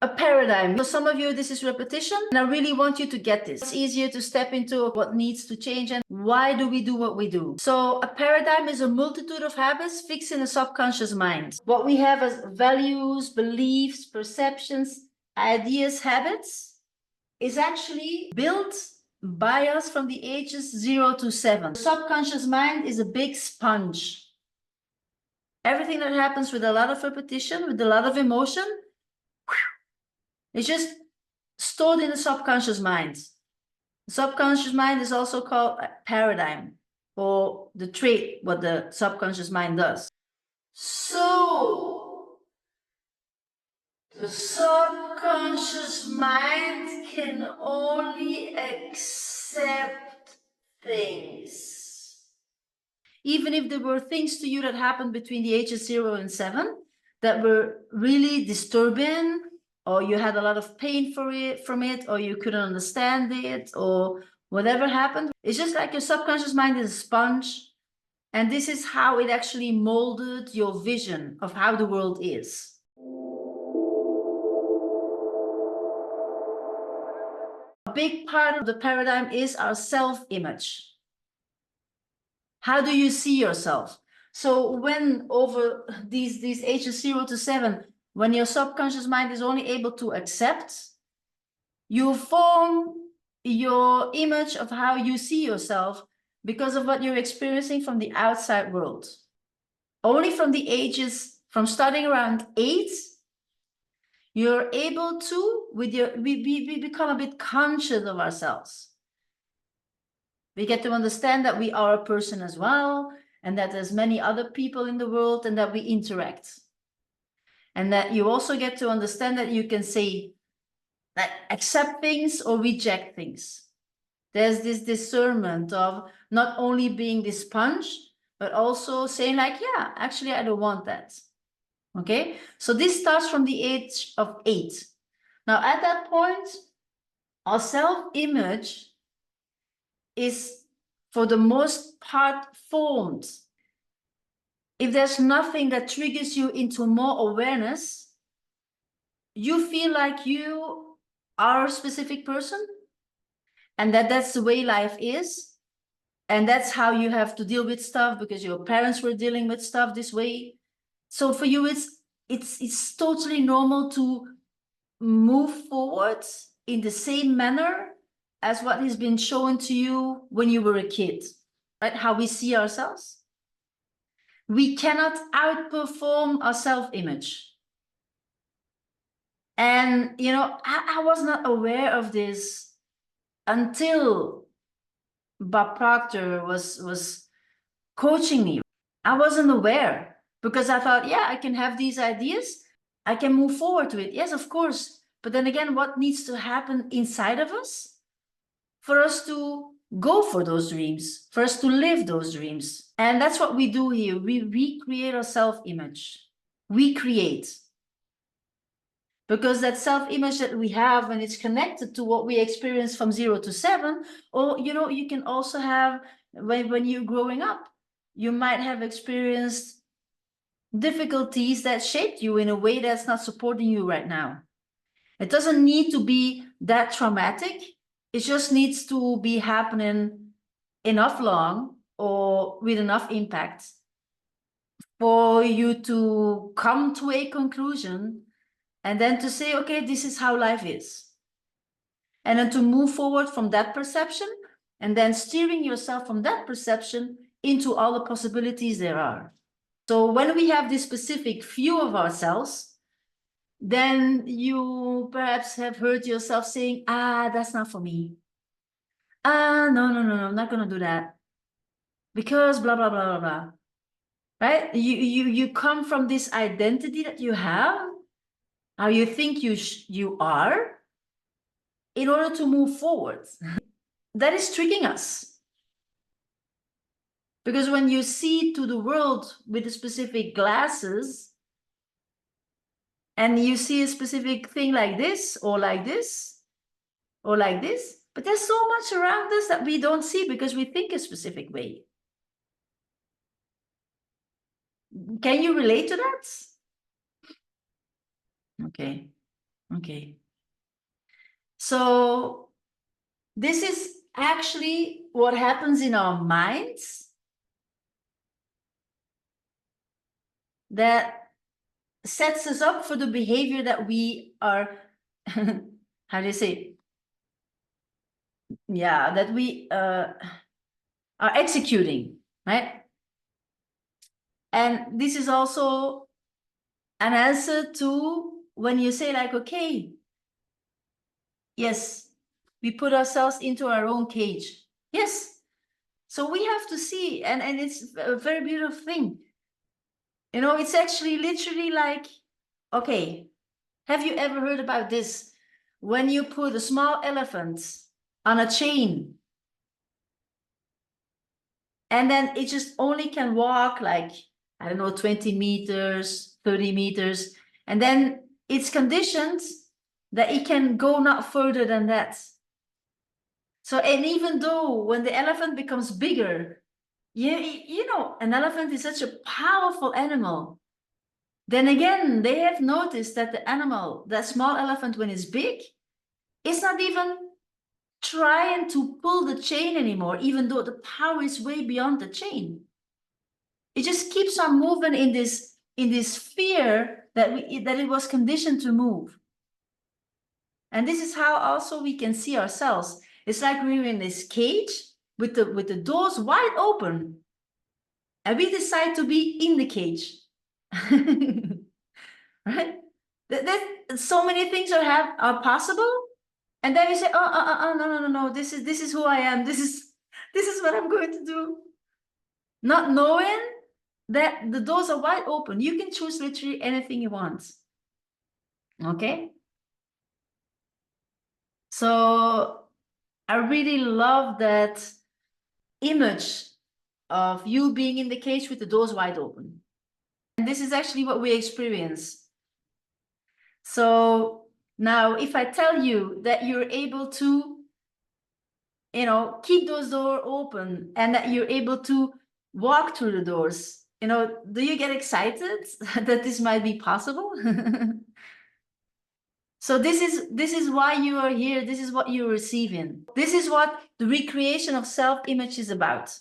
a paradigm. For some of you, this is repetition, and I really want you to get this. It's easier to step into what needs to change and why do we do what we do. So a paradigm is a multitude of habits fixed in a subconscious mind. What we have as values, beliefs, perceptions, ideas, habits is actually built by us from the ages 0 to 7. The subconscious mind is a big sponge. Everything that happens with a lot of repetition, with a lot of emotion, it's just stored in the subconscious mind. The subconscious mind is also called a paradigm, or the trait, what the subconscious mind does. So, the subconscious mind can only accept things. Even if there were things to you that happened between the ages 0 and 7 that were really disturbing, or you had a lot of pain from it, or you couldn't understand it, or whatever happened. It's just like your subconscious mind is a sponge, and this is how it actually molded your vision of how the world is. A big part of the paradigm is our self-image. How do you see yourself? So when over these ages 0 to 7, when your subconscious mind is only able to accept, you form your image of how you see yourself because of what you're experiencing from the outside world. Only from the ages, from starting around 8, you're able to, we become a bit conscious of ourselves. We get to understand that we are a person as well, and that there's many other people in the world, and that we interact. And that you also get to understand that you can say, like, accept things or reject things. There's this discernment of not only being this sponge, but also saying like, yeah, actually, I don't want that. Okay, so this starts from the age of 8. Now, at that point, our self-image is, for the most part, formed. If there's nothing that triggers you into more awareness, you feel like you are a specific person, and that's the way life is, and that's how you have to deal with stuff because your parents were dealing with stuff this way. So for you, it's totally normal to move forward in the same manner as what has been shown to you when you were a kid, right? How we see ourselves. We cannot outperform our self-image. And, you know, I was not aware of this until Bob Proctor was coaching me. I wasn't aware because I thought, yeah, I can have these ideas. I can move forward to it. Yes, of course. But then again, what needs to happen inside of us for us to go for those dreams, for us to live those dreams? And that's what we do here. We recreate our self-image. We create. Because that self-image that we have, when it's connected to what we experience from 0 to 7, or, you know, you can also have, when you're growing up, you might have experienced difficulties that shaped you in a way that's not supporting you right now. It doesn't need to be that traumatic. It just needs to be happening enough long or with enough impact for you to come to a conclusion and then to say, okay, this is how life is. And then to move forward from that perception and then steering yourself from that perception into all the possibilities there are. So when we have this specific view of ourselves, then you perhaps have heard yourself saying, that's not for me. No, I'm not going to do that. Because blah, blah, blah, blah, blah. Right? You come from this identity that you have, how you think you are, in order to move forward. That is tricking us. Because when you see to the world with the specific glasses, and you see a specific thing like this, or like this, or like this, but there's so much around us that we don't see because we think a specific way. Can you relate to that? Okay. Okay. So this is actually what happens in our minds that sets us up for the behavior that we are, how do you say? Yeah, that we are executing, right? And this is also an answer to when you say like, okay, yes, we put ourselves into our own cage. Yes. So we have to see, and it's a very beautiful thing. You know, it's actually literally like, okay, have you ever heard about this? When you put a small elephant on a chain, and then it just only can walk like, I don't know, 20 meters, 30 meters, and then it's conditioned that it can go not further than that. So, and even though when the elephant becomes bigger, you know, an elephant is such a powerful animal. Then again, they have noticed that the animal, that small elephant, when it's big, is not even trying to pull the chain anymore, even though the power is way beyond the chain. It just keeps on moving in this sphere that it was conditioned to move. And this is how also we can see ourselves. It's like we're in this cage with the doors wide open, and we decide to be in the cage. Right? That so many things are possible, and then we say, oh, no, this is who I am. This is what I'm going to do. Not knowing that the doors are wide open. You can choose literally anything you want. Okay? So I really love that image of you being in the cage with the doors wide open. And this is actually what we experience. So now if I tell you that you're able to, you know, keep those doors open and that you're able to walk through the doors, you know, do you get excited that this might be possible? So this is why you are here. This is what you're receiving. This is what the recreation of self-image is about.